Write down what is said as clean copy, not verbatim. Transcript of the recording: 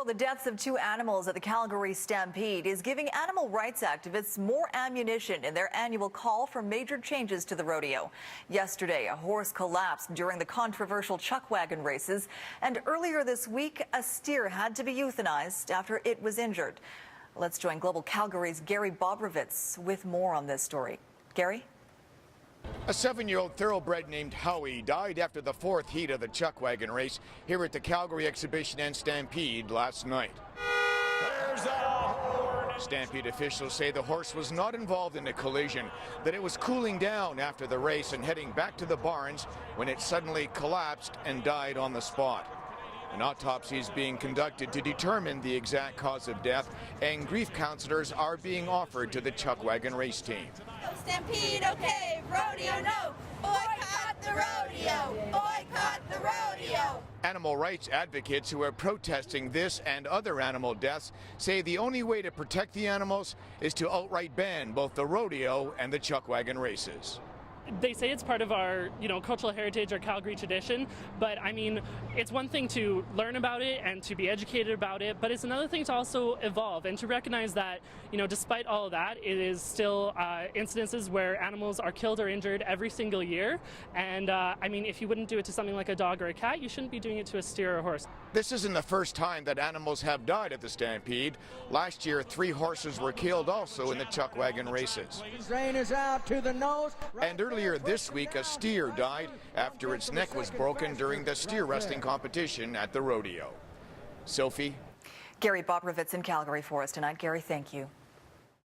Well, the deaths of two animals at the Calgary Stampede is giving animal rights activists more ammunition in their annual call for major changes to the rodeo. Yesterday, a horse collapsed during the controversial chuck wagon races, and earlier this week, a steer had to be euthanized after it was injured. Let's join Global Calgary's Gary Bobrovitz with more on this story. Gary? A 7-year-old thoroughbred named Howie died after the fourth heat of the chuck wagon race here at the Calgary Exhibition and Stampede last night. Stampede officials say the horse was not involved in the collision, that it was cooling down after the race and heading back to the barns when it suddenly collapsed and died on the spot. An autopsy is being conducted to determine the exact cause of death, and grief counselors are being offered to the chuck wagon race team. Stampede, okay, rodeo, no. Boycott the rodeo, boycott the rodeo. Animal rights advocates who are protesting this and other animal deaths say the only way to protect the animals is to outright ban both the rodeo and the chuck wagon races. They say it's part of our, cultural heritage, our Calgary tradition, but I mean, it's one thing to learn about it and to be educated about it, but it's another thing to also evolve and to recognize that, despite all of that, it is still incidences where animals are killed or injured every single year. And I mean, if you wouldn't do it to something like a dog or a cat, you shouldn't be doing it to a steer or a horse. This isn't the first time that animals have died at the Stampede. Last year, 3 horses were killed also in the chuck wagon races. Rain is out to the nose. And earlier this week, a steer died after its neck was broken during the steer wrestling competition at the rodeo. Sophie? Gary Bobrovitz in Calgary for us tonight. Gary, thank you.